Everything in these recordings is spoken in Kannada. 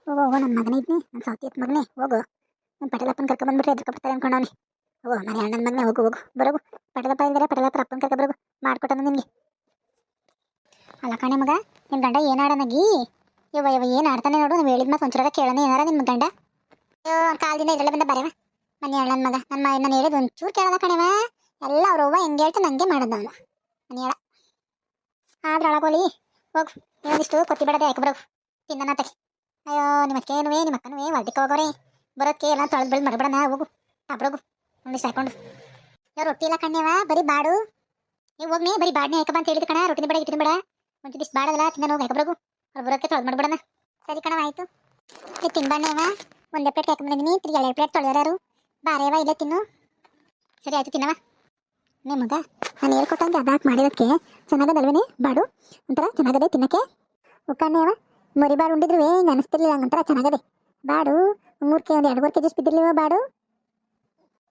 ಹೋಗೋ ಹೋಗೋ ನನ್ನ ಮಗನೇ ಇದ್ನಿ ನನ್ನ ಸಾತಿ ಎತ್ ಮಗನೇ ಹೋಗು. ನನ್ನ ಪಟೇಲಪ್ಪನ ಕರ್ಕೊ ಬಂದ್ಬಿಟ್ರೆ ಎದ್ರಕೊಬಿಡ್ತಾರೆ ಅನ್ಕೊಂಡವನಿ. ಹೋಗೋ ಮನೆ ಅಣ್ಣನ ಮಗನೇ ಹೋಗು ಹೋಗು ಬರೋಗು. ಪಟೇಲಪ್ಪ ಇದ್ದಾರೆ ಪಟೇಲಪ್ಪರ ಅಪ್ಪನ ಕರ್ಕೊ ಬರೋಗು. ಮಾಡ್ಕೊಟ್ಟನ ನಿನಗೆ. ಅಲ್ಲ ಕಣೆ ಮಗ, ನಿನ್ನ ಗಂಡ ಏನು ಆಡೋನಾಗಿ ಇವ ಇವ ಏನು ಆಡ್ತಾನೆ ನೋಡು. ನೀವು ಹೇಳಿದ ಮಾತು ಒಂಚೂರಾಗ ಕೇಳೋಣ ಏನಾರ ನಿಮ್ಮ ಗಂಡ. ಅಯ್ಯೋ ಕಾಲದಿಂದ ಇದರಲ್ಲೇ ಬಂದ ಬರೇವ ಮನೆ ಅಣ್ಣನ ಮಗ. ನಾನು ಹೇಳಿದ್ ಒಂಚೂರು ಕೇಳೋದ ಕಣೆವ. ಎಲ್ಲ ಅವ್ರ ಅವ್ವ ಹೆಂಗೆ ಹೇಳ್ತು ನನಗೆ ಮಾಡೋದು ಅವನು ಮನೆ ಹೇಳ. ಆದ್ರೆ ಒಳಗೋಲಿ ಹೋಗು. ಇನ್ನೊಂದಿಷ್ಟು ಕೊತ್ತಿ ಬೇಡದೆ ಯಾಕೆ ಬರೋಗು ತಿನ್ನ ತಗಿ. ಅಯ್ಯೋ ನಿಮ್ಮ ಅಕ್ಕೇನುವೇ ನಿಮ್ಮ ಅಕ್ಕನುವೇ ಹೊಲ್ದಕ್ಕೆ ಹೋಗೋರೆ ಬರೋದಕ್ಕೆ ಎಲ್ಲ ತೊಳೆದು ಬೆಳೆದು ಮರಬಿಡೋಣ. ಹೋಗು ಅಬ್ರೋಗು ಒಂದಿಷ್ಟು ಹಾಕೊಂಡು. ಯಾವ ರೊಟ್ಟಿ ಇಲ್ಲ ಕಣ್ಯವ ಬರೀ ಬಾಡು. ನೀವು ಹೋಗ್ನಿ ಬರೀ ಬಾಡ್ನೆ ಹಾಕಬ ಅಂತ ಹೇಳಿದ ಕಣ. ರೊಟ್ಟಿನ ಬೇಡ ಇಟ್ಟಿನ ಬೇಡ ಒಂದಿಷ್ಟು ಬಾಡಲ್ಲ ತಿನ್ನ ಹೋಗಿ ಹಾಕಬ್ರೋಗು. ಅವ್ರು ಬರೋಕ್ಕೆ ತೊಳೆದು ಮಾಡಿಬಿಡೋಣ. ಸರಿ ಕಣವ ಆಯಿತು. ಇದು ತಿನ್ಬಾಣವ ಒಂದೇ ಪ್ಲೇಟ್ ಹಾಕೊಂಬಂದಿನಿ. ತಿರ್ಗಿ 2 ಪ್ಲೇಟ್ ತೊಳೆದಾರು ಬಾರೇವ ಇಲ್ಲೇ ತಿನ್ನು. ಸರಿ ಆಯಿತು ತಿನ್ನವ. ನಿಮ್ಮ ಮಗ ನಾನು ಹೇಳ್ಕೊಟ್ಟಂಗೆ ಅದಾಕೆ ಮಾಡಿರೋದಕ್ಕೆ ಚೆನ್ನಾಗದಲ್ವೇನೆ ಬಾಡು. ಒಂಥರ ಚೆನ್ನಾಗದೆ ತಿನ್ನೋಕ್ಕೆ. ಉಕ್ಕಣ್ಣವ ಮರಿ ಬಾಡು ಉಂಡಿದ್ರು ಹಿಂಗೆ ಅನಿಸ್ತಿರ್ಲಿಲ್ಲ. ಹಂಗಂತರ ಚೆನ್ನಾಗದೆ ಬಾಡು. 2-3 ಕೆ ಜಿ ಬಿದ್ದಿರ್ಲಿವ ಬಾಡು.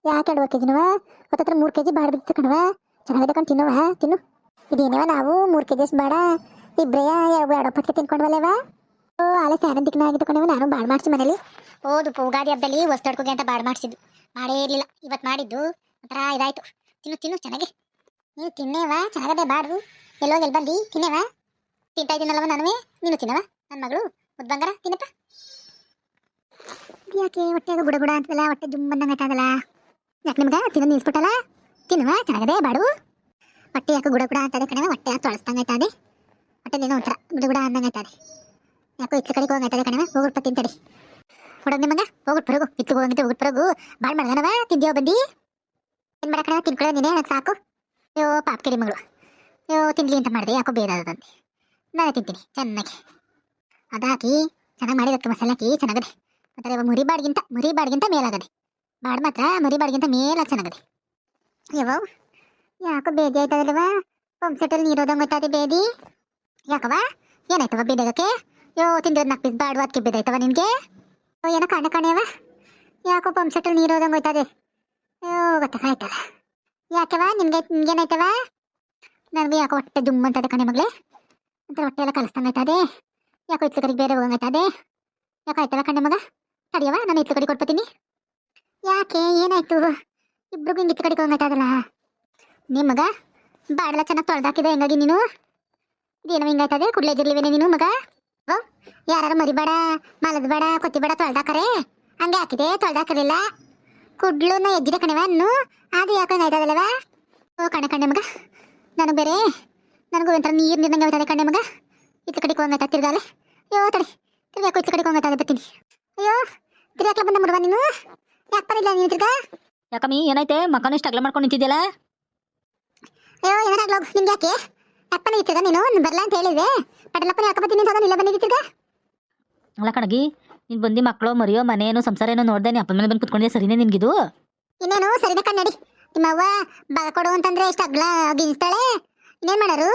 ಯಾಕೆ 2 ಕೆ ಜಿನವ ಹೊತ್ತತ್ರ 3 ಕೆ ಜಿ ಬಾಡು ಬಿದ್ದು ಕಣವ. ಚೆನ್ನಾಗಿದೆ ಕಣ್ ತಿನ್ನುವ ತಿನ್ನು. ಇದೇನವ ನಾವು 3 ಕೆ ಜಿ ಬಾಡ ಇಬ್ಬರೇ 2 ಪಕ್ಕೆ ತಿನ್ಕೊಂಡ್ವಲ್ಲವ. ಓ ಆಲೆ ಸ್ಯಾನ ದಿಕ್ಕನ ಆಗಿದ್ದು ಕಣವ. ನಾನು ಬಾಡು ಮಾಡಿಸಿ ಮನೇಲಿ ಹೌದು ಉಗಾದಿ ಹಬ್ಬದಲ್ಲಿ ಹೊಸ್ತಡ್ಕೋಗೆ ಅಂತ ಬಾಡು ಮಾಡಿಸಿದ್ದು. ಮಾಡೇ ಇರಲಿಲ್ಲ. ಇವತ್ತು ಮಾಡಿದ್ದು ಒಂಥರ ಇದಾಯಿತು. ತಿನ್ನು ತಿನ್ನು ಚೆನ್ನಾಗಿ. ನೀವು ತಿನ್ನೇವ ಚೆನ್ನಾಗದೆ ಬಾಡು. ಎಲ್ಲಿ ಬಂದು ತಿನ್ನೇವ. ತಿಂತಾ ಇದ್ದೀನಲ್ಲವ ನಾನುವೇ ನೀನು ತಿನ್ನವ. ನನ್ನ ಮಗಳು ಮುದ್ದು ಬಂಗಾರ ತಿನ್ನಪ್ಪ. ಯಾಕೆ ಹೊಟ್ಟೆಗ ಗುಡ ಗುಡ ಅಂತದಲ್ಲ. ಹೊಟ್ಟೆ ಜುಮ್ ಬಂದಂಗೆ ಆಯ್ತದಲ್ಲ. ಯಾಕೆ ನಿಮ್ಗೆ ತಿನ್ನೋದು ನಿಲ್ಸ್ಬಿಟ್ಟಲ್ಲ. ತಿನ್ನುವ ಚೆನ್ನಾಗದೆ ಬಾಡು. ಹೊಟ್ಟೆ ಯಾಕೆ ಗುಡ ಗುಡ ಅಂತದೆ ಕಣವ. ಹೊಟ್ಟೆ ಯಾಕೆ ತೊಳಸ್ದಂಗೆ ಆಯ್ತದೆ. ಹೊಟ್ಟೆದೇನೋ ಒಂಥರ ಗುಡ ಗುಡ ಅಂದಂಗೆ ಆಯ್ತದೆ. ಯಾಕೋ ಇತ್ತ ಕಡೆಗೆ ಹೋಗಂಗಾಯ್ತದೆ ಕಣವ. ಹೋಗ್ಬಿಟ್ಟು ತಿಂತಡಿ ಹೊಡೋದು ನಿಮ್ಮಂಗ. ಹೋಗ್ಬಿಟ್ಟು ಬರೋಗು ಇತ್ತು ಹೋಗಂಗಿತ್ತು ಹೋಗ್ಬಿಟ್ಟು ಬರೋಗು. ಬಾಳು ಮಾಡ್ದನವ ತಿಂದ್ಯೋ ಬಂದು ಏನು ಮಾಡ ಕಣ. ತಿನ್ಕೊಳ್ಳೋ ನೀನೇ ನನಗೆ ಸಾಕು. ಅಯ್ಯೋ ಪಾಪ ಕಡಿ ಮಗಳು. ಅಯ್ಯೋ ತಿನ್ಲಿ ಅಂತ ಮಾಡಿದೆ ಯಾಕೋ ಬೇದಾದಂತೆ. ನಾನೇ ತಿಂತೀನಿ ಚೆನ್ನಾಗಿ. ಅದಾಕಿ ಚೆನ್ನಾಗಿ ಮಾಡಿದಕ್ಕೆ ಮಸಾಲೆ ಹಾಕಿ ಚೆನ್ನಾಗದೆ. ಮತ್ತು ಮುರಿ ಬಾಡಿಗಿಂತ ಮೇಲಾಗದೆ ಬಾಡು ಮಾತ್ರ. ಮುರಿ ಬಾಡಿಗಿಂತ ಮೇಲಾಗಿ ಚೆನ್ನಾಗದೆ. ಯವ್ವ ಯಾಕೋ ಬೇದಿ ಆಯ್ತದಲ್ವ. ಪಂಪ್ ಸೆಟ್ಟಲ್ಲಿ ನೀರೋದಂಗೆ ಹೋಯ್ತದೆ ಬೇದಿ. ಯಾಕವ ಏನಾಯ್ತವ ಬೇದಾಗಕ್ಕೆ. ಯೋ ತಿಂದಿರೋದು 4 ಪೀಸ್ ಬಾಡು ಅದಕ್ಕೆ ಬೇದಾಯ್ತವ ನಿನಗೆ. ಏನೋ ಕಾಣೆಯವ. ಯಾಕೋ ಪಂಪ್ ಸೆಟ್ಟಲ್ಲಿ ನೀರೋದಂಗೆ ಹೋಯ್ತದೆ. ಅಯ್ಯೋ ಗೊತ್ತಾಯ್ತಲ್ಲ. ಯಾಕೆವ ನಿಮ್ಗೇನಾಯ್ತವ. ನನಗೆ ಯಾಕೋ ಹೊಟ್ಟೆ ಜುಮ್ ಅಂತದೆ ಕಣೆ ಮಗಳೇ. ಒಂಥರ ಹೊಟ್ಟೆ ಎಲ್ಲ ಕಲಿಸ್ದಂಗೆ ಆಯ್ತದೆ. ಯಾಕೋ ಇತ್ಲ ಕಡೆಗೆ ಬೇರೆ ಹೋಗಂಗಾಯ್ತದೆ. ಯಾಕೆ ಆಯ್ತಲ್ಲ ಕಣ್ಣೆ ಮಗ. ತಡಿಯವ ನಾನು ಇತ್ಲ ಕಡೆ ಕೊಟ್ಬಿಡ್ತೀನಿ. ಯಾಕೆ ಏನಾಯ್ತು. ಇಬ್ರಿಗೂ ಹಿಂಗೆ ಇತ್ಲ ಕಡೆಗೆ ಹೋಗಂಗಾಯ್ತದಲ್ಲ. ನಿಮ್ಮ ಮಗ ಬಾಡೆಲ್ಲ ಚೆನ್ನಾಗಿ ತೊಳೆದಾಕಿದೆ ಹೆಂಗಾಗಿ ನೀನು. ಇದೇನೋ ಹಿಂಗಾಯ್ತದೆ ಕುಡ್ಲೇ ಜಿರ್ಲಿವೇನೆ ನೀನು ಮಗ. ಯಾರು ಮರಿಬೇಡ ಮಲದ ಬೇಡ ಕೊತ್ತಿ ಬೇಡ ತೊಳೆದಾಕರೆ ಹಂಗೆ ಹಾಕಿದೆ. ತೊಳೆದಾಕಿರಲಿಲ್ಲ ಕುಡ್ಲುನ ಎಜ್ಜಿದೆ ಕಣವ ಅನ್ನು. ಅದು ಯಾಕೆ ಆಯ್ತದಲ್ಲವ. ಓ ಕಣ್ಣೆ ಮಗ ನನಗೆ ಬೇರೆ ನನಗೂ ಒಂಥರ ನೀರು ನೀರ್ನಂಗೆ ಹೋಗ್ತದೆ ಕಣ್ಣೆ ಮಗ. ಇತ್ಲ ಕಡೆಗೆ ಹೋಗಂಗಾಯ್ತ ತಿರ್ಗಾಲೆ. ಅಯ್ಯೋ ತಡಿ ತಿರ್ಗಿ ಯಾಕೋ ಇತ್ಲ ಕಡೆಗೆ ಹೋಗಂಗಾಯ್ತದೆ ಬರ್ತೀನಿ. ಅಯ್ಯೋ ತಿರ್ಗಾಕ್ಲ ಬಂದ ಮುಡುವ ನೀನು. ಯಾಕೆ ಬರಿಲ್ಲ ನೀನು ತಿರ್ಗಾ. ಯಾಕಮ್ಮಿ ಏನಾಯ್ತೆ ಮಕ್ಕನು ಇಷ್ಟು ಅಗ್ಲ ಮಾಡ್ಕೊಂಡು ನಿಂತಿದ್ಯಲ್ಲ. ಅಯ್ಯೋ ಏನಾಗ್ಲೋ ನಿಮ್ಗೆ ಯಾಕೆ ಅಪ್ಪನ ಇತ್ತಿಗ ನೀನು ಬರಲ್ಲ ಅಂತ ಹೇಳಿದೆ. ಪಟೇಲಪ್ಪನ ಯಾಕೆ ಬರ್ತೀನಿ ಅಂತ ಇಲ್ಲ ಬಂದಿದ್ದಿ ತಿರ್ಗಾ. ಅಲ್ಲ ಕಣಗಿ ನೀನು ಬಂದು ಮಕ್ಕಳು ಮರಿಯೋ ಮನೇನು ಸಂಸಾರ ಏನೋ ನೋಡ್ದೆ. ನೀ ಅಪ್ಪನ ಮೇಲೆ ಬಂದು ಕುತ್ಕೊಂಡೆ ಸರಿನೇ ನಿನ್ಗಿದು. ಇನ್ನೇನು ಸರಿದ ಕಣ್ಣಡಿ. ನಿಮ್ಮವ್ವ ಭಾಗ ಕೊಡು ಅಂತಂದ್ರೆ ಇಷ್ಟು ಅಗ್ಲ ಗಿಂಜ್ತಾಳೆ. ಇನ್ನೇನು ಮಾಡೋರು.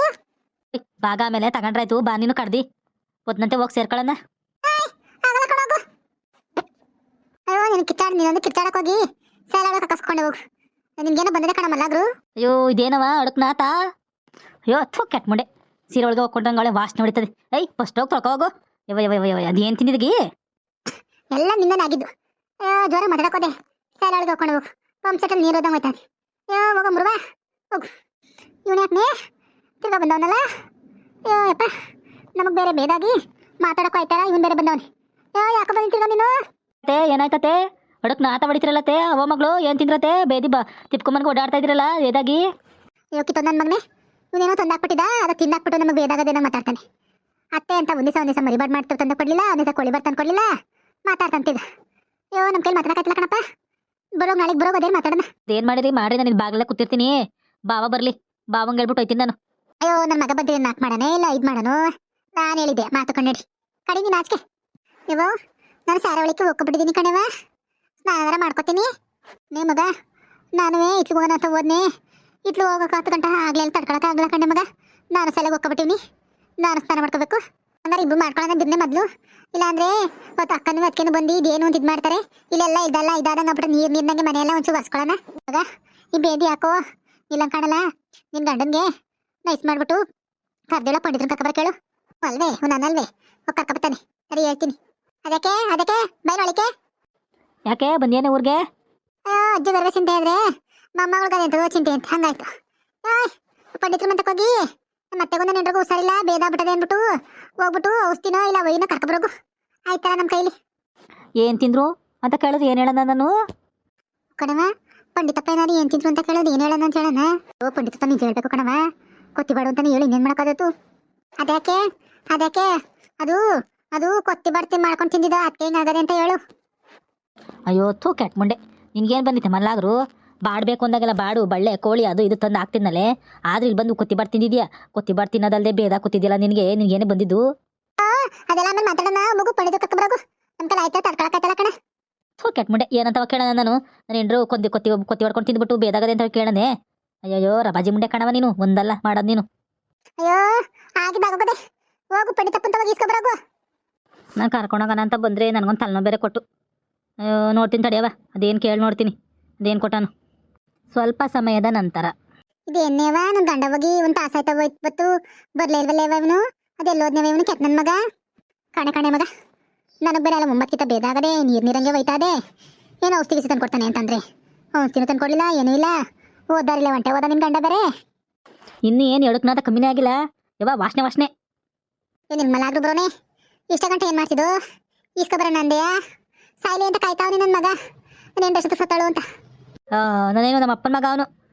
ಭಾಗ ಆಮೇಲೆ ತಗೊಂಡ್ರಾಯ್ತು. ಬಾ ನೀನು ಕಡ್ದಿ ಹೊತ್ನಂತೆ ಹೋಗಿ ಸೇರ್ಕೊಳ್ಳೋಣ. ಅಯ್ಯೋ ನೀನೊಂದು ಕಿತ್ತಾಡಕ್ ಹೋಗಿ ಸಾಲ ಕಸ್ಕೊಂಡು ಹೋಗು. ನಿಮ್ಗೇನೋ ಬಂದಿದೆ ಕಣ ಮಲ್ಲಾಗ್ರು. ಅಯ್ಯೋ ಇದೇನವ ಅಡಕ್ನಾತ. ಅಯ್ಯೋ ಅಥ್ವಾ ಕೆಟ್ಟ ಮುಂಡೆ ಸೀರೆ ಒಳಗೆ ಹೋಗ್ಕೊಂಡಂಗೆ ವಾಸನೆ ಹೊಡಿತದೆ. ಫಸ್ಟ್ ಹೋಗಿ ತೊಳ್ಕೊ ಹೋಗು. ಯವ ಅದೇನು ತಿಂದಿದ್ಗಿ. ಎಲ್ಲ ನಿಂದನಾಗಿದ್ದು. ಅಯ್ಯೋ ಜ್ವರ ಮಾತಾಡಕೋದೆ ಸಾಲ ಒಳಗೆ ಹೋಗ್ಕೊಂಡು ಹೋಗು. ಪಂಪ್ ಸೆಟ್ಟಲ್ಲಿ ನೀರು ಹೋದಂಗೆ ಹೋಯ್ತಾನೆ. ಅಯ್ಯೋ ಹೋಗೋ ಮುರುವ ಹೋಗು. ಇವನು ಯಾಕೆ ತಿರ್ಗಾ ಬಂದವನಲ್ಲ. ಅಯ್ಯೋ ಯಪ್ಪ ನಮಗೆ ಬೇರೆ ಬೇದಾಗಿ ಮಾತಾಡೋಕೆ ಆಯ್ತಾರ. ಇವನು ಬೇರೆ ಬಂದವನಿ. ಅಯ್ಯೋ ಯಾಕೆ ಬಂದಿರ್ತೀರ ನೀನು. ಏನಾಯ್ತತೆ ಅಡಕ್ ನಾತ ಹೊಡಿತಿರಲ್ಲತೆ. ಅವ ಮಗಳು ಏನು ತಿಂದ್ರತೆ ಬೇದಿ ಬಾ ತಿಪ್ಕೊಂಬನ್ಗೆ ಓಡಾಡ್ತಾ ಇದ್ರಲ್ಲ ಏದಾಗಿ. ಅಯ್ಯೋ ಕಿತ್ತೊಂದು ನನ್ನ ಮಗನೇ ಇವನೇನೋ ತಂದಾಕ್ಬಿಟ್ಟಿದ್ದ. ಅದು ತಿಂದಾಕ್ಬಿಟ್ಟು ನಮಗೆ ಬೇದಾಗದೇನೋ ಮಾತಾಡ್ತಾನೆ. ಅತ್ತೆ ಅಂತ ಒಂದಿವಸ ಮರಿಬಾರ್ದು ಮಾಡ್ತಾರೆ ತಂದು ಕೊಡಲಿಲ್ಲ. ಒಂದಿವಸ ಕೋಳಿ ಬರ್ತಾನೆ ಕೊಡಲಿಲ್ಲ ಮಾತಾಡ್ತಂತಿದ್ದ. ಅಯ್ಯೋ ನಮ್ಮ ಕೈಲಿ ಮಾತಾಡಕತ್ತಿಲ್ಲ ಕಣಪ್ಪ. ಬರೋಗ ನಾಳೆಗೆ ಬರೋಗ ಅದೇನು ಮಾತಾಡೋಣ. ಏನು ಮಾಡಿರಿ ಮಾಡ್ರಿ ನಾನು ಬಾಗಲೇ ಕೂತಿರ್ತೀನಿ. ಬಾವ ಬರಲಿ ಬಾವಂಗೆ ಹೇಳ್ಬಿಟ್ಟು ಹೋಯ್ತೀನಿ ನಾನು. ಅಯ್ಯೋ ನನ್ನ ಮಗ ಬಂದ್ರೆ ನಾಲ್ಕು ಮಾಡೋಣ ಇಲ್ಲ 5 ಮಾಡೋಣ. ನಾನು ಹೇಳಿದ್ದೆ ಮಾತು ಕಣ್ಣಡಿ ಕಡಿ ನೀನು ಆಚೆ. ಇವ ನಾನು ಸಾರ ಒಳಕ್ಕೆ ಹೋಗ್ಕೊಬಿಟ್ಟಿದ್ದೀನಿ ಕಣವ. ಸ್ನಾನ ಮಾಡ್ಕೊತೀನಿ. ನೀ ಮಗ ನಾನು ಇತ್ಲು ಹೋಗೋಣ ಅಂತ ಹೋದ್ನೆ. ಇತ್ಲು ಹೋಗೋಕೆ 10 ಗಂಟೆ ಆಗ್ಲಿಲ್ಲ ತಡ್ಕೊಳಕ್ಕಾಗಲ್ಲ ಕಣ್ಣೆ ಮಗ. ನಾನು ಸಲಗೆ ಹೋಗ್ಕೊಬಿಟ್ಟಿನಿ. ನಾನು ಸ್ನಾನ ಮಾಡ್ಕೋಬೇಕು. ಹಂಗಾರೆ ಇಬ್ಬರು ಮಾಡ್ಕೊಳ್ಳೋಣ ಬಿರ್ನೆ ಮೊದಲು. ಇಲ್ಲಾಂದ್ರೆ ಅವತ್ತು ಅಕ್ಕನೂ ಅದಕ್ಕೇನು ಬಂದು ಇದೇನು ಅಂತ ಇದು ಮಾಡ್ತಾರೆ. ಇಲ್ಲೆಲ್ಲ ಇದಲ್ಲ ಇದಾದಂಗೆ ಆಗ್ಬಿಟ್ಟು ನೀರ್ನಂಗೆ ಮನೆಯೆಲ್ಲ ಒಂಚೂರು ಬರ್ಸ್ಕೊಳ್ಳೋಣ. ಮಗ ಈ ಬೇದಿ ಯಾಕೋ ಇಲ್ಲ ಕಾಣಲ್ಲ. ನಿನ್ನ ಗಂಡನಿಗೆ ನೈಸ್ ಮಾಡ್ಬಿಟ್ಟು ಕರ್ದೇಳ ಪಂಡಿತ್ರನ ಕರ್ಕೊಬರ ಕೇಳು. ಅಲ್ವೇ ನನ್ನಲ್ವೇ ಹೋಗಿ ಕರ್ಕೊಬತ್ತಾನೆ. ಸರಿ ಹೇಳ್ತೀನಿ. ಅದಕ್ಕೆ ಬೈರೊಳಿಕೆ. ಯಾಕೆ ಬಂದೇನೆ ಊರಿಗೆ? ಅಯ್ಯೋ ಅಜ್ಜಿ ಗರ್ಭ ಚಿಂತೆ ಆದ್ರೆ ಮೊಮ್ಮಗಳಿಗೆ ಎಂತದೋ ಚಿಂತೆ ಅಂತ ಹಂಗಾಯ್ತು. ಪಂಡಿತರ ಮಂತಕ್ಕೆ ಹೋಗಿ ಮತ್ತೆಗೊಂದು ನೆಂಟ್ರಿಗೂ ಹುಷಾರಿಲ್ಲ ಬೇದ ಬಿಟ್ಟದೆ ಅಂದ್ಬಿಟ್ಟು ಹೋಗ್ಬಿಟ್ಟು ಔಷಧಿನೋ ಇಲ್ಲ ಒಯ್ಯಿನೋ ಕರ್ಕೊಬರೋಗು ಆಯ್ತಲ್ಲ ನಮ್ಮ ಕೈಲಿ. ಏನು ತಿಂದ್ರು ಅಂತ ಕೇಳಿದ್ರು ಏನು ಹೇಳೋಣ ನಾನು? ಕಣವ ಪಂಡಿತಪ್ಪ ಏನಾರು ಏನು ತಿಂದ್ರು ಅಂತ ಕೇಳೋದು ಏನು ಹೇಳೋಣ ಅಂತ ಹೇಳೋಣ. ಓ ಪಂಡಿತಪ್ಪ ನಿಜ ಹೇಳ್ಬೇಕು ಕಣವ, ಕೊತ್ತಿಬಾಡು ಅಂತಾನೆ ಹೇಳಿ ಇನ್ನೇನು ಮಾಡೋಕ್ಕಾದತ್ತು. ಅದಕ್ಕೆ ಅದು ಅದು ಕೊತ್ತಿಬಾಡ್ತಿ ಮಾಡ್ಕೊಂಡು ತಿಂದಿದ್ದ ಅದಕ್ಕೆ ಹಿಂಗಾಗದೆ ಅಂತ ಹೇಳು. ಅಯ್ಯೋ ಥೂ ಕೆಟ್ಟ ಮುಂಡೆ, ನಿನ್ಗೇನು ಬಂದಿತ್ತೆ ಮಲ್ಲಾದ್ರು? ಬಾಡಬೇಕು ಅಂದಾಗೆಲ್ಲ ಬಾಡು ಬಳ್ಳೆ ಕೋಳಿ ಅದು ಇದು ತಂದು ಹಾಕ್ತಿದ್ನಲ್ಲೇ, ಆದ್ರೆ ಇಲ್ಲಿ ಬಂದು ಕೊತ್ತಿಬಾಡು ತಿಂದಿದ್ಯಾ? ಕೊತ್ತಿಬಾಡು ತಿನ್ನೋದಲ್ಲದೆ ಬೇದ ಕೂತಿದ್ಯಲ್ಲ ನಿನಗೇನೇ ಬಂದಿದ್ದು? ಅದೆಲ್ಲ ಆಮೇಲೆ ಮಾತಾಡೋಣ, ಮಗು ಪಂಡಿತ ಕರ್ಕೊಬರೋಗು ನಮ್ಮ ಕೈಲಿ ಆಯ್ತಾ ತಡ್ಕೊಳಕ್ಕಾಯ್ತಲ್ಲ ಕಣ. ಥೂ ಕೆಟ್ಟ ಮುಂಡೆ, ಏನಂತವ ಕೇಳೋಣ ನಾನು? ನನ್ನ ಹೆಂಡ್ರು ಕೊತ್ತಿ ಹೊಡ್ಕೊಂಡು ತಿಂದ್ಬಿಟ್ಟು ಬೇದಾಗದೆ ಅಂತ ಕೇಳನೆ. ಅಯ್ಯೋ ರಬಾಜಿ ಮುಂಡೆ ಕಣವ ನೀನು, ಒಂದಲ್ಲ ಮಾಡೋದು ನೀನು. ಅಯ್ಯೋ ಆಗಿದ್ದಾಗೋಗದೆ ಹೋಗು ಪಂಡಿತಪ್ಪಂತ ಹೋಗಿ ಇಸ್ಕೊಬರೋಗು. ನಾನು ಕರ್ಕೊಂಡೋಗೋಣ ಅಂತ ಬಂದರೆ ನನಗೊಂದು ತಲೆನೋವು ಬೇರೆ ಕೊಟ್ಟು. ಅಯ್ಯೋ ನೋಡ್ತೀನಿ ತಡಿಯವ, ಅದೇನು ಕೇಳಿ ನೋಡ್ತೀನಿ ಅದೇನು ಕೊಟ್ಟಾನು. ಸ್ವಲ್ಪ ಸಮಯದ ನಂತರ ಇದೇನೇವ ನನ್ನ ಗಂಡ ಹೋಗಿ ಒಂದು ತಾಸಾಯ್ತ ಹೋಯ್ತು ಬರ್ಲೇ ಇಲ್ವಲ್ಲ ಇವನು, ಅದೆಲ್ಲೋದ್ನೇವ ಇವನು ಕೆಟ್ಟ ನನ್ನ ಮಗ. ಕಣೆ ಮಗ ನನಗೆ ಬೇರೆ ಎಲ್ಲ ಮುಂಬತ್ಕಿತ ಬೇದಾಗದೆ ನೀರಂಗೆ ಹೋಯ್ತಾದೆ. ಏನು ಔಷಧಿ ಗಿಸಿ ತಂದು ಕೊಡ್ತಾನೆ ಅಂತಂದ್ರೆ ಔಷಧಿನೂ ತಂದು ಕೊಡಲಿಲ್ಲ ಏನೂ ಇಲ್ಲ. ಓದಾರಿಲ್ಲ ಒಂಟೆ ಹೋದ ನಿನ್ನ ಗಂಡ ಬೇರೆ. ಇನ್ನೂ ಏನು ಹೇಳಕ್ನಾದ ಕಮ್ಮಿನೇ ಆಗಿಲ್ಲ ಯವ್ವ, ವಾಸನೆ ಏನು ನಿರ್ಮಲಾಗ್ರು ಬರೋನೆ ಇಷ್ಟ ಗಂಟೆ ಏನು ಮಾಡ್ತಿದ್ದು? ಇಸ್ಕೊಬರೋಣ ಅಂದೆಯ ಸಾಯ್ಲಿ ಅಂತ ಕಾಯ್ತಾವನಿ ನನ್ನ ಮಗ, ನಾನು ಎಷ್ಟು ಸತ್ತಾಳು ಅಂತ. ನಾನೇನು ನಮ್ಮ ಅಪ್ಪನ ಮಗ ಅವನು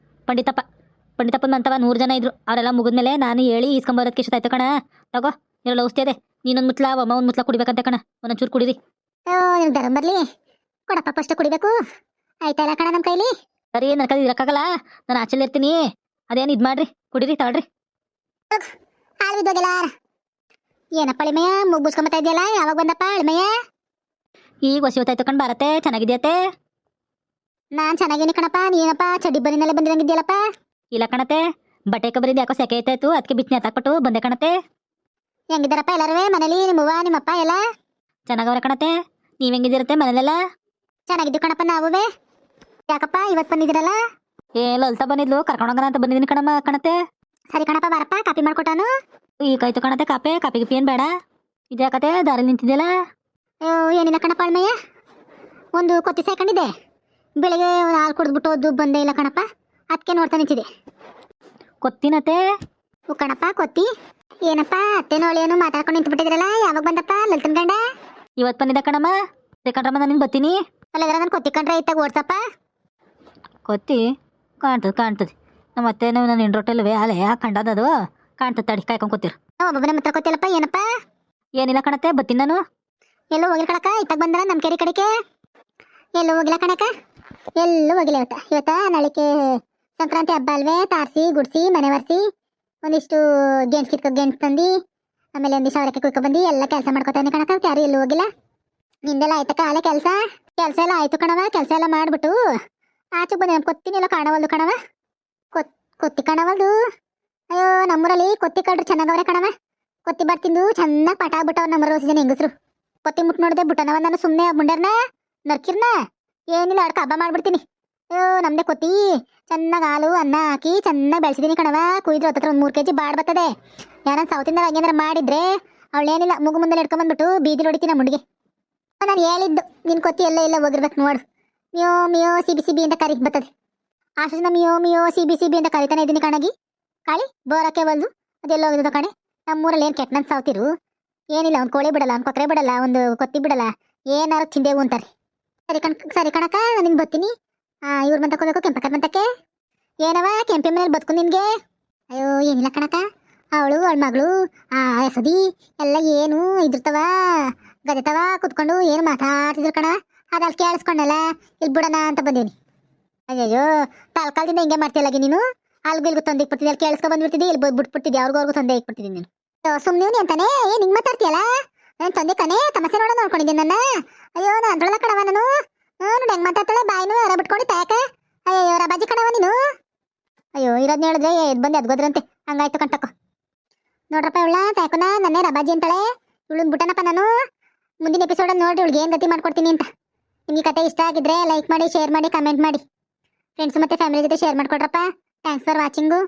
ಪಂಡಿತಪ್ಪನ ಮಂತವ 100 ಜನ ಇದ್ರು, ಅವರೆಲ್ಲ ಮುಗಿದ್ಮೇಲೆ ನಾನು ಹೇಳಿ ಇಸ್ಕೊಂಬರೋದಕ್ಕೆ ಇಷ್ಟ ಆಯ್ತು ಕಣ. ತಗೋ ಇರಲ್ಲ ಔಷಧಿ ಅದೇ, ನೀನೊಂದು ಮುತ್ಲ ಅಮ್ಮ ಒಂದು ಮುತ್ಲ ಕುಡಿಬೇಕಂತೆ ಕಣ, ಒಂದೊಂದು ಚೂರು ಕುಡೀರಿ. ನಿಮ್ಗೆ ಧರ್ಮ ಬರಲಿ ಕೊಡಪ್ಪ ಫಸ್ಟ್ ಕುಡಿಬೇಕು ಆಯ್ತಲ್ಲ ಕಣ ನಮ್ಮ ಕೈಲಿ. ಸರಿ ನನ್ನ ಕೈ ಇರೋಕ್ಕಾಗಲ್ಲ, ನಾನು ಆಚೆಲ್ಲಿ ಇರ್ತೀನಿ, ಅದೇನು ಇದು ಮಾಡ್ರಿ ಕುಡೀರಿ ತಗೊಳ್ರಿ. ಹಾಳು ಬಿದ್ದೋಗಿಲ್ಲ ಏನಪ್ಪ ಅಳಿಮಯ್ಯ ಮುಗ್ಬಿಸ್ಕೊಂಬತ್ತಾ ಇದೆಯಲ್ಲ, ಯಾವಾಗ ಬಂದಪ್ಪ ಅಳಿಮಯ್ಯ? ಈಗ ಹೊಸಿ ಹೊತ್ತಾಯ್ತು ಕಣ್ ಭಾರತೆ, ಚೆನ್ನಾಗಿದ್ಯತೆ? ನಾನು ಚೆನ್ನಾಗೇನಿ ಕಣಪ್ಪ, ನೀನಪ್ಪ ಚಡ್ಡಿ ಬರಿನಲ್ಲೇ ಬಂದಿರಂಗಿದ್ಯಲ್ಲಪ್ಪ? ಇಲ್ಲ ಕಣತೆ, ಬಟ್ಟೆ ಕಬರಿದ್ದು ಯಾಕೋ ಸೆಕೆ ಐತಾಯ್ತು, ಅದಕ್ಕೆ ಬಿಚ್ಚನೆ ಹತ್ತಾಕ್ಬಿಟ್ಟು ಬಂದೆ ಕಣತೆ. ಹೆಂಗಿದ್ದಾರಪ್ಪ ಎಲ್ಲರೂ ಮನೇಲಿ, ನಿಮ್ಮವ್ವ ನಿಮ್ಮಪ್ಪ ಎಲ್ಲ ಚೆನ್ನಾಗವ್ರೆ ಕಣತೆ, ನೀವು ಹೆಂಗಿದಿರತ್ತೆ ಮನೇಲೆಲ್ಲ? ಚೆನ್ನಾಗಿದ್ದು ಕಣಪ್ಪ ನಾವುವೇ. ಯಾಕಪ್ಪ ಇವತ್ತು ಬಂದಿದ್ದೀರಲ್ಲ? ಲಲಿತಾ ಬಂದಿದ್ಲು, ಕರ್ಕೊಂಡೋಗೋಣ ಅಂತ ಬಂದಿದ್ದೀನಿ ಕಣತೆ. ಸರಿ ಕಣಪ್ಪ ಬಾರಪ್ಪ ಕಾಪಿ ಮಾಡ್ಕೊಟ್ಟಾನು. ಈಗಾಯ್ತು ಕಣತೆ ಕಾಪಿ ಗಿಪಿ ಏನು ಬೇಡ. ಇದ್ಯಾಕತೆ ದಾರಿ ನಿಂತಿದ್ಯಲ್ಲ? ಅಯ್ಯೋ ಏನಿಲ್ಲ ಕಣಪ್ಪ ಅಳ್ಮಯ್ಯ, ಒಂದು ಕೊತ್ತಿ ಸಾಯ್ಕೊಂಡಿದ್ದೆ, ಬೆಳಿಗ್ಗೆ ಹಾಲು ಕುಡಿದ್ಬಿಟ್ಟು ಹೋದ್ದು ಬಂದೇ ಇಲ್ಲ ಕಣಪ್ಪ, ಅದಕ್ಕೆ ನೋಡ್ತಾ ನಿಂತಿದೆ. ಕೊತ್ತಿನತೆ? ಕಣಪ್ಪ ಕೊತ್ತಿ. ಏನಪ್ಪ ಅತ್ತೆ ನೋಳೇನು ಮಾತಾಡ್ಕೊಂಡು ನಿಂತ್ಬಿಟ್ಟಿದ್ರಲ್ಲ, ಯಾವಾಗ ಬಂದಪ್ಪ ಲಲಿತನ್ ಗಂಡ? ಇವತ್ತು ಬಂದಿದ್ದ ಕಣಮ್ಮ, ಕಂಡ್ರಮ್ಮ ನಾನು ಬರ್ತೀನಿ. ಅಲ್ಲದ್ರ ನಾನು ಕೊತ್ತಿ ಕಂಡ್ರೆ ಇತ್ತಾಗ ಓಡ್ಸಪ್ಪ. ಕೊತ್ತಿ ಕಾಣ್ತದೆ ನಮ್ಮ ಅತ್ತೇನು ನನ್ನ ಹೆಂಡ್ರೊಟ್ಟಲ್ವೇ ಅಲೆ ಕಂಡದದು ಕಾಣ್ತದೆ, ತಡಿ ಕಾಯ್ಕೊಂಡು ಕೂತಿರು. ಒಬ್ಬೊಬ್ಬನ ಹತ್ರ ಕೊತ್ತಿಲ್ಲಪ್ಪ. ಏನಪ್ಪ? ಏನಿಲ್ಲ ಕಣತೆ ಬರ್ತೀನಿ ನಾನು. ಎಲ್ಲೂ ಹೋಗಿಲ್ಲ ಕಣಕ್ಕ, ಇತ್ತಾಗ ಬಂದ್ರ ನಮ್ಮ ಕೆರೆ ಕಡೆಗೆ ಎಲ್ಲೂ ಹೋಗಿಲ್ಲ ಕಣಕ್ಕ, ಎಲ್ಲೂ ಹೋಗಿಲ್ಲ. ಇವತ್ತ ನಾಳಿಕೆ ಸಂಕ್ರಾಂತಿ ಹಬ್ಬ ಅಲ್ವೇ, ತಾರ್ಸಿ ಗುಡ್ಸಿ ಮನೆ ಒರೆಸಿ ಒಂದಿಷ್ಟು ಗೆಣಸು ತಂದು ಆಮೇಲೆ ಒಂದಿಷ್ಟು ಅವರಕ್ಕೆ ಕುಯ್ಕೊಬಂದು ಎಲ್ಲ ಕೆಲಸ ಮಾಡ್ಕೊತಾನೆ ಕಣಕ್ಕ, ಯಾರು ಎಲ್ಲೂ ಹೋಗಿಲ್ಲ. ನಿಂದೆಲ್ಲ ಆಯ್ತಕ್ಕ ಅಲ್ಲೇ ಕೆಲಸ ಎಲ್ಲ ಆಯ್ತು ಕಣವ. ಕೆಲಸ ಎಲ್ಲ ಮಾಡ್ಬಿಟ್ಟು ಆಚೆ ಬಂದೆ, ನಮ್ಮ ಕೊತ್ತಿನೆಲ್ಲ ಕಾಣವಲ್ದು ಕಣವ, ಕೊತ್ತಿ ಕಾಣವಲ್ದು. ಅಯ್ಯೋ ನಮ್ಮೂರಲ್ಲಿ ಕೊತ್ತಿ ಕಳ್ರು ಚೆನ್ನಾಗವ್ರೆ ಕಣವ, ಕೊತ್ತಿ ಬರ್ತಿಂದು ಚೆನ್ನಾಗಿ ಪಟ ಆಗ್ಬಿಟ್ಟವ್ ನಮ್ಮೂರ ಜನ ಹೆಂಗಸ್ರು. ಕೊತ್ತಿ ಮುಟ್ಟು ನೋಡಿದೆ ಬಿಟ್ಟನವ, ನಾನು ಸುಮ್ಮನೆ ಮುಂಡರ್ನ ನರ್ಕಿರ್ನ ಏನಿಲ್ಲ ಅಡ್ಕ ಹಬ್ಬ ಮಾಡ್ಬಿಡ್ತೀನಿ. ಅಯ್ಯೋ ನಮ್ದೆ ಕೊತ್ತಿ ಚೆನ್ನಾಗಿ ಹಾಲು ಅನ್ನ ಹಾಕಿ ಚೆನ್ನಾಗಿ ಬೆಳೆಸಿದೀನಿ ಕಣವ, ಕುಯ್ದ್ರೆ ಹತ್ರ ಒಂದು 3 kg ಬಾಡ್ ಬರ್ತದೆ. ಯಾರನ್ನ ಸೌತಿಂದ ಹಂಗೇನಾರ ಮಾಡಿದ್ರೆ ಅವಳೇನಿಲ್ಲ ಮುಗು ಮುಂದೆ ಹಿಡ್ಕೊಂಬಂದ್ಬಿಟ್ಟು ಬೀದಿಲಿ ಹೊಡಿತೀನಿ ನಮ್ಮ ಮುಂಡಿಗೆ. ನಾನು ಹೇಳಿದ್ದು ನಿನ್ನ ಕೊತ್ತಿ ಎಲ್ಲ ಹೋಗಿರ್ಬೇಕು ನೋಡು, ಮಿಯೋ ಮಿಯೋ ಸಿಬಿ ಅಂತ ಕರಿ ಬರ್ತದೆ. ಅಷ್ಟು ಜನ ಮಿಯೋ ಸಿಬಿ ಅಂತ ಕರಿತಾನೆ ಇದ್ದೀನಿ ಕಣಗಿ. ಕಾಳಿ ಬೋರಕ್ಕೆ ಬಂದು ಅದೆಲ್ಲ ಹೋಗಿದ್ದು ಕಣೆ. ನಮ್ಮೂರಲ್ಲಿ ಏನು ಕೆಟ್ಟ ನನ್ನ ಸಾವ್ತಿರು, ಏನಿಲ್ಲ ಒಂದು ಕೋಳಿ ಬಿಡಲ್ಲ, ಒಂದು ಕೊಕ್ಕರೆ ಬಿಡಲ್ಲ, ಒಂದು ಕೊತ್ತಿ ಬಿಡಲ್ಲ, ಏನಾರು ತಿಂದೇವು ಅಂತಾರೆ. ಸರಿ ಕಣಕ್ಕ ನಾನು ಬರ್ತೀನಿ. ಇವ್ರ ಮಂತಕ್ಕೆ ಹೋಗ್ಬೇಕು, ಕೆಂಪಕ್ಕ ಮಂತಕ್ಕೆ. ಏನವ ಕೆಂಪಿ ಮನೇಲಿ ಬದುಕು ನಿನಗೆ? ಅಯ್ಯೋ ಏನಿಲ್ಲ ಕಣಕ್ಕ, ಅವಳು ಅವಳ ಮಗಳು ಎಸದಿ ಎಲ್ಲ ಏನು ಇದ್ರತವ ಗದೆತವ ಕುತ್ಕೊಂಡು ಏನು ಮಾತಾಡ್ತಿದ್ರು ಕಣವ, ಅದಲ್ಲಿ ಕೇಳಿಸ್ಕೊಂಡಲ್ಲ ಇಲ್ಲಿ ಬಿಡೋಣ ಅಂತ ಬಂದೀನಿ. ಅಯ್ಯಯ್ಯೋ ತಾಲ್ಕಾಲದಿಂದ ಹಿಂಗೆ ಮಾಡ್ತಿಯಲ್ಲಾಗಿ ನೀನು, ಅಲ್ಗಿಲ್ಗೂ ತಂದೆ ಇಕ್ಬಿಡ್ತಿದ್ದೆ, ಅಲ್ಲಿ ಕೇಳಿಸ್ಕೊ ಬಂದ್ಬಿಡ್ತಿದ್ದೆ, ಇಲ್ಲಿ ಬಿಟ್ಬಿಡ್ತಿದ್ದೆ, ಅವ್ರಿಗೂ ತಂದೆ ಇಕ್ಬಿಡ್ತಿದ್ದೀನಿ ನೀನು. ಸುಮ್ಮನೆ ಅಂತಾನೆ ಏನು ಹಿಂಗೆ ಮಾತಾಡ್ತೀಯಲ್ಲ, ನಾನು ತಂದೆ ಕಣೆ ತಮಸೆ ನೋಡೋಣ ನೋಡ್ಕೊಂಡಿದ್ದೀನಿ ನನ್ನ. ಅಯ್ಯೋ ನಾನು ಅಂದ್ರಲ್ಲ ಕಣವ ನಾನು, ನೋಡಿ ಹೆಂಗೆ ಮಾತಾಡ್ತಾಳೆ, ಬಾಯಿನೂ ಯಾರ ಬಿಟ್ಕೊಂಡು ತಾಯಕ. ಅಯ್ಯೋ ರಬಾಜಿ ಕಣವ ನೀನು. ಅಯ್ಯೋ ಇರೋದನ್ನ ಹೇಳಿದ್ರೆ ಎದ್ದು ಬಂದು ಎದ್ಗೋದ್ರಂತೆ, ಹಂಗಾಯ್ತು ಕಣ್ತಕೋ. ನೋಡ್ರಪ್ಪ ಇವಳ ತಾಯಕನ ನನ್ನೇ ರಬಾಜಿ ಅಂತಾಳೆ, ಇವಳನ್ನ ಬಿಟ್ಟನಪ್ಪ ನಾನು. ಮುಂದಿನ ಎಪಿಸೋಡಲ್ಲಿ ನೋಡ್ರಿ ಇವಳಿಗೆ ಏನು ಗತಿ ಮಾಡ್ಕೊಡ್ತೀನಿ ಅಂತ. ನಿಮಗೆ ಕತೆ ಇಷ್ಟ ಆಗಿದ್ರೆ ಲೈಕ್ ಮಾಡಿ, ಶೇರ್ ಮಾಡಿ, ಕಮೆಂಟ್ ಮಾಡಿ. ಫ್ರೆಂಡ್ಸ್ ಮತ್ತು ಫ್ಯಾಮಿಲಿ ಜೊತೆ ಶೇರ್ ಮಾಡ್ಕೊಡ್ರಪ್ಪ. Thanks for watching.